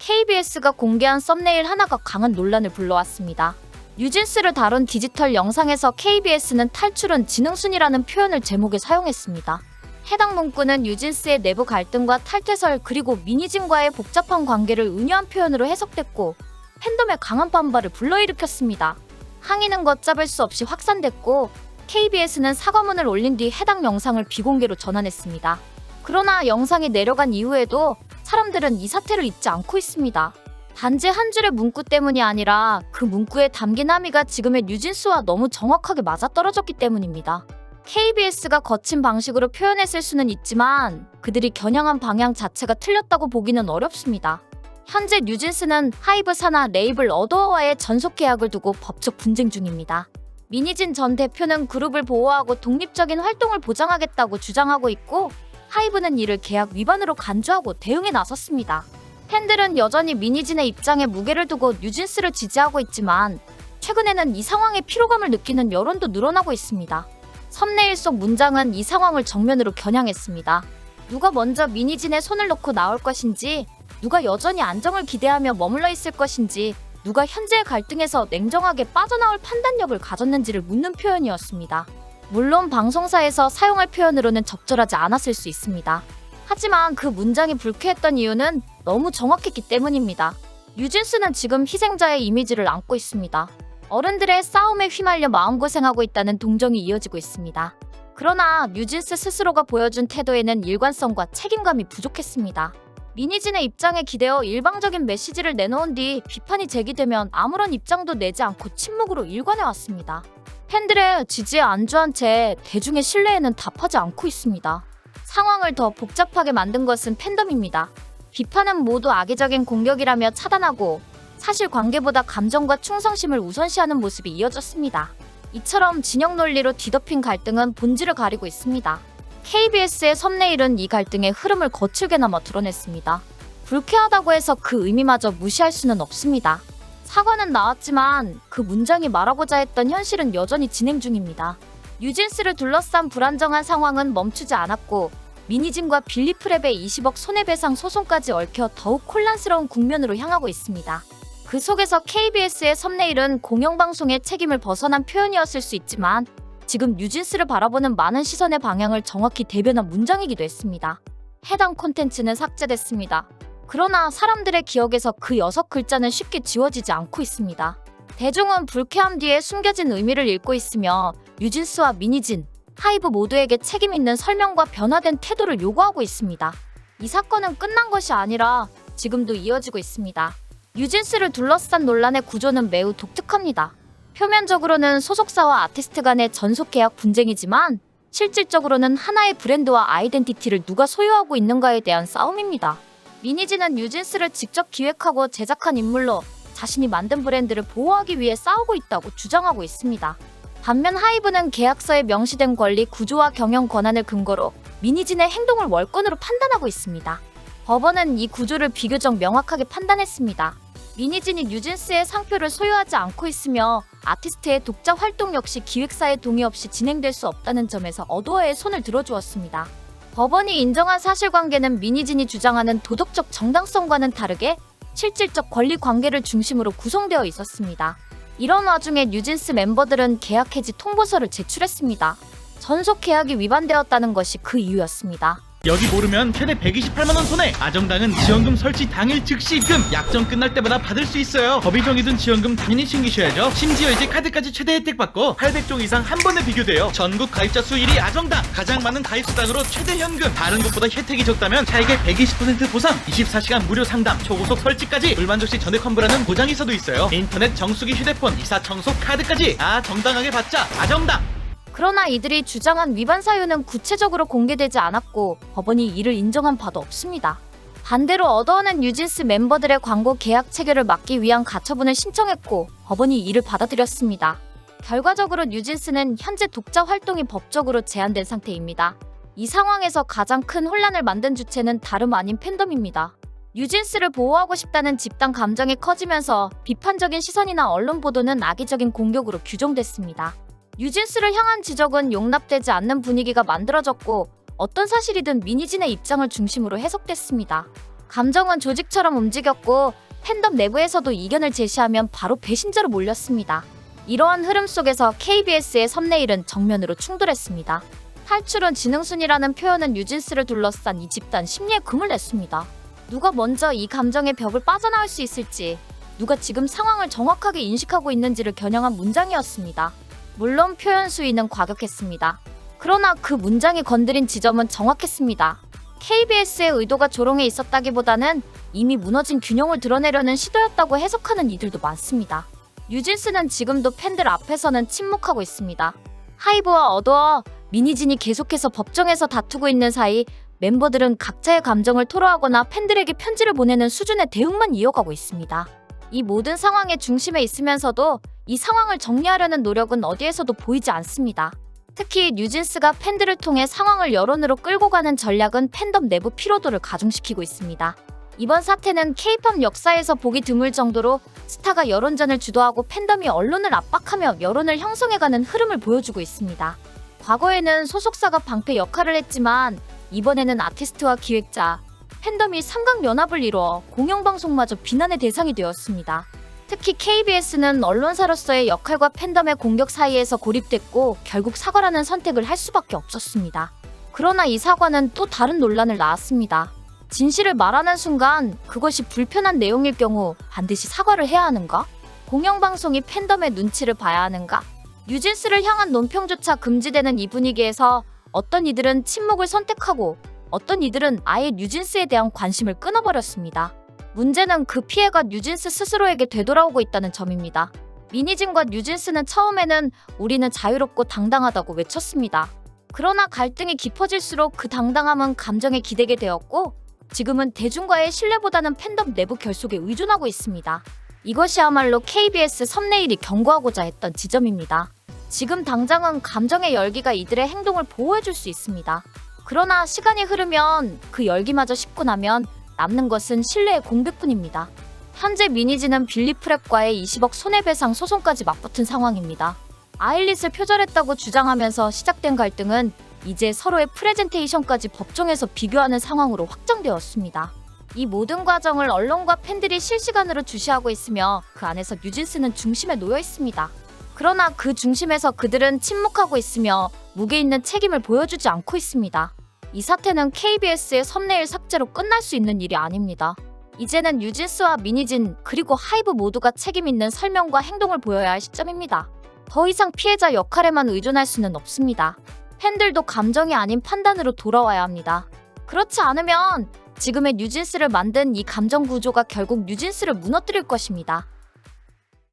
KBS가 공개한 썸네일 하나가 강한 논란을 불러왔습니다. 뉴진스를 다룬 디지털 영상에서 KBS는 탈출은 지능순이라는 표현을 제목에 사용했습니다. 해당 문구는 뉴진스의 내부 갈등과 탈퇴설 그리고 미니진과의 복잡한 관계를 은유한 표현으로 해석됐고 팬덤의 강한 반발을 불러일으켰습니다. 항의는 걷잡을 수 없이 확산됐고 KBS는 사과문을 올린 뒤 해당 영상을 비공개로 전환했습니다. 그러나 영상이 내려간 이후에도 사람들은 이 사태를 잊지 않고 있습니다. 단지 한 줄의 문구 때문이 아니라 그 문구에 담긴 함의가 지금의 뉴진스와 너무 정확하게 맞아떨어졌기 때문입니다. KBS가 거친 방식으로 표현했을 수는 있지만 그들이 겨냥한 방향 자체가 틀렸다고 보기는 어렵습니다. 현재 뉴진스는 하이브 산하 레이블 어도어와의 전속 계약을 두고 법적 분쟁 중입니다. 미니진 전 대표는 그룹을 보호하고 독립적인 활동을 보장하겠다고 주장하고 있고 하이브는 이를 계약 위반으로 간주하고 대응에 나섰습니다. 팬들은 여전히 미니진의 입장에 무게를 두고 뉴진스를 지지하고 있지만 최근에는 이 상황에 피로감을 느끼는 여론도 늘어나고 있습니다. 썸네일 속 문장은 이 상황을 정면으로 겨냥했습니다. 누가 먼저 미니진에 손을 놓고 나올 것인지, 누가 여전히 안정을 기대하며 머물러 있을 것인지, 누가 현재의 갈등에서 냉정하게 빠져나올 판단력을 가졌는지를 묻는 표현이었습니다. 물론 방송사에서 사용할 표현으로는 적절하지 않았을 수 있습니다. 하지만 그 문장이 불쾌했던 이유는 너무 정확했기 때문입니다. 뉴진스는 지금 희생자의 이미지를 안고 있습니다. 어른들의 싸움에 휘말려 마음고생하고 있다는 동정이 이어지고 있습니다. 그러나 뉴진스 스스로가 보여준 태도에는 일관성과 책임감이 부족했습니다. 미니진의 입장에 기대어 일방적인 메시지를 내놓은 뒤 비판이 제기되면 아무런 입장도 내지 않고 침묵으로 일관해왔습니다. 팬들의 지지에 안주한 채 대중의 신뢰에는 답하지 않고 있습니다. 상황을 더 복잡하게 만든 것은 팬덤입니다. 비판은 모두 악의적인 공격이라며 차단하고 사실관계보다 감정과 충성심을 우선시하는 모습이 이어졌습니다. 이처럼 진영 논리로 뒤덮인 갈등은 본질을 가리고 있습니다. KBS의 썸네일은 이 갈등의 흐름을 거칠게나마 드러냈습니다. 불쾌하다고 해서 그 의미마저 무시할 수는 없습니다. 사과는 나왔지만 그 문장이 말하고자 했던 현실은 여전히 진행 중입니다. 뉴진스를 둘러싼 불안정한 상황은 멈추지 않았고 미니진과 빌리프랩의 20억 손해배상 소송까지 얽혀 더욱 혼란스러운 국면으로 향하고 있습니다. 그 속에서 KBS의 썸네일은 공영방송의 책임을 벗어난 표현이었을 수 있지만 지금 뉴진스를 바라보는 많은 시선의 방향을 정확히 대변한 문장이기도 했습니다. 해당 콘텐츠는 삭제됐습니다. 그러나 사람들의 기억에서 그 6글자는 쉽게 지워지지 않고 있습니다. 대중은 불쾌함 뒤에 숨겨진 의미를 읽고 있으며 뉴진스와 미니진, 하이브 모두에게 책임 있는 설명과 변화된 태도를 요구하고 있습니다. 이 사건은 끝난 것이 아니라 지금도 이어지고 있습니다. 뉴진스를 둘러싼 논란의 구조는 매우 독특합니다. 표면적으로는 소속사와 아티스트 간의 전속 계약 분쟁이지만 실질적으로는 하나의 브랜드와 아이덴티티를 누가 소유하고 있는가에 대한 싸움입니다. 미니진은 뉴진스를 직접 기획하고 제작한 인물로 자신이 만든 브랜드를 보호하기 위해 싸우고 있다고 주장하고 있습니다. 반면 하이브는 계약서에 명시된 권리, 구조와 경영 권한을 근거로 미니진의 행동을 월권으로 판단하고 있습니다. 법원은 이 구조를 비교적 명확하게 판단했습니다. 미니진이 뉴진스의 상표를 소유하지 않고 있으며 아티스트의 독자 활동 역시 기획사의 동의 없이 진행될 수 없다는 점에서 어도어의 손을 들어주었습니다. 법원이 인정한 사실관계는 미니진이 주장하는 도덕적 정당성과는 다르게 실질적 권리 관계를 중심으로 구성되어 있었습니다. 이런 와중에 뉴진스 멤버들은 계약 해지 통보서를 제출했습니다. 전속 계약이 위반되었다는 것이 그 이유였습니다. 여기 모르면 최대 128만원 손해. 아정당은 지원금 설치 당일 즉시 입금. 약정 끝날 때마다 받을 수 있어요. 법이 정해둔 지원금 당연히 챙기셔야죠. 심지어 이제 카드까지 최대 혜택 받고 800종 이상 한 번에 비교돼요. 전국 가입자 수 1위 아정당. 가장 많은 가입 수당으로 최대 현금. 다른 곳보다 혜택이 적다면 차액의 120% 보상, 24시간 무료 상담, 초고속 설치까지, 불만족 시 전액 환불하는 보장이서도 있어요. 인터넷 정수기, 휴대폰, 이사 청소 카드까지 정당하게 받자. 아정당. 그러나 이들이 주장한 위반 사유는 구체적으로 공개되지 않았고 법원이 이를 인정한 바도 없습니다. 반대로 어도어는 뉴진스 멤버들의 광고 계약 체결을 막기 위한 가처분을 신청했고 법원이 이를 받아들였습니다. 결과적으로 뉴진스는 현재 독자 활동이 법적으로 제한된 상태입니다. 이 상황에서 가장 큰 혼란을 만든 주체는 다름 아닌 팬덤입니다. 뉴진스를 보호하고 싶다는 집단 감정이 커지면서 비판적인 시선이나 언론 보도는 악의적인 공격으로 규정됐습니다. 뉴진스를 향한 지적은 용납되지 않는 분위기가 만들어졌고 어떤 사실이든 미니진의 입장을 중심으로 해석됐습니다. 감정은 조직처럼 움직였고 팬덤 내부에서도 이견을 제시하면 바로 배신자로 몰렸습니다. 이러한 흐름 속에서 KBS의 썸네일은 정면으로 충돌했습니다. 탈출은 지능순이라는 표현은 뉴진스를 둘러싼 이 집단 심리에 금을 냈습니다. 누가 먼저 이 감정의 벽을 빠져나올 수 있을지, 누가 지금 상황을 정확하게 인식하고 있는지를 겨냥한 문장이었습니다. 물론 표현 수위는 과격했습니다. 그러나 그 문장이 건드린 지점은 정확했습니다. KBS의 의도가 조롱에 있었다기보다는 이미 무너진 균형을 드러내려는 시도였다고 해석하는 이들도 많습니다. 뉴진스는 지금도 팬들 앞에서는 침묵하고 있습니다. 하이브와 어도어, 미니진이 계속해서 법정에서 다투고 있는 사이 멤버들은 각자의 감정을 토로하거나 팬들에게 편지를 보내는 수준의 대응만 이어가고 있습니다. 이 모든 상황의 중심에 있으면서도 이 상황을 정리하려는 노력은 어디에서도 보이지 않습니다. 특히 뉴진스가 팬들을 통해 상황을 여론으로 끌고 가는 전략은 팬덤 내부 피로도를 가중시키고 있습니다. 이번 사태는 K-팝 역사에서 보기 드물 정도로 스타가 여론전을 주도하고 팬덤이 언론을 압박하며 여론을 형성해가는 흐름을 보여주고 있습니다. 과거에는 소속사가 방패 역할을 했지만 이번에는 아티스트와 기획자, 팬덤이 삼각연합을 이루어 공영방송마저 비난의 대상이 되었습니다. 특히 KBS는 언론사로서의 역할과 팬덤의 공격 사이에서 고립됐고 결국 사과라는 선택을 할 수밖에 없었습니다. 그러나 이 사과는 또 다른 논란을 낳았습니다. 진실을 말하는 순간 그것이 불편한 내용일 경우 반드시 사과를 해야 하는가? 공영방송이 팬덤의 눈치를 봐야 하는가? 뉴진스를 향한 논평조차 금지되는 이 분위기에서 어떤 이들은 침묵을 선택하고 어떤 이들은 아예 뉴진스에 대한 관심을 끊어버렸습니다. 문제는 그 피해가 뉴진스 스스로에게 되돌아오고 있다는 점입니다. 미니진과 뉴진스는 처음에는 우리는 자유롭고 당당하다고 외쳤습니다. 그러나 갈등이 깊어질수록 그 당당함은 감정에 기대게 되었고 지금은 대중과의 신뢰보다는 팬덤 내부 결속에 의존하고 있습니다. 이것이야말로 KBS 썸네일이 경고하고자 했던 지점입니다. 지금 당장은 감정의 열기가 이들의 행동을 보호해줄 수 있습니다. 그러나 시간이 흐르면 그 열기마저 식고 나면 남는 것은 신뢰의 공백뿐입니다. 현재 미니진은 빌리프랩과의 20억 손해배상 소송까지 맞붙은 상황입니다. 아일릿을 표절했다고 주장하면서 시작된 갈등은 이제 서로의 프레젠테이션까지 법정에서 비교하는 상황으로 확장되었습니다. 이 모든 과정을 언론과 팬들이 실시간으로 주시하고 있으며 그 안에서 뉴진스는 중심에 놓여 있습니다. 그러나 그 중심에서 그들은 침묵하고 있으며 무게 있는 책임을 보여주지 않고 있습니다. 이 사태는 KBS의 썸네일 삭제로 끝날 수 있는 일이 아닙니다. 이제는 뉴진스와 미니진 그리고 하이브 모두가 책임 있는 설명과 행동을 보여야 할 시점입니다. 더 이상 피해자 역할에만 의존할 수는 없습니다. 팬들도 감정이 아닌 판단으로 돌아와야 합니다. 그렇지 않으면 지금의 뉴진스를 만든 이 감정 구조가 결국 뉴진스를 무너뜨릴 것입니다.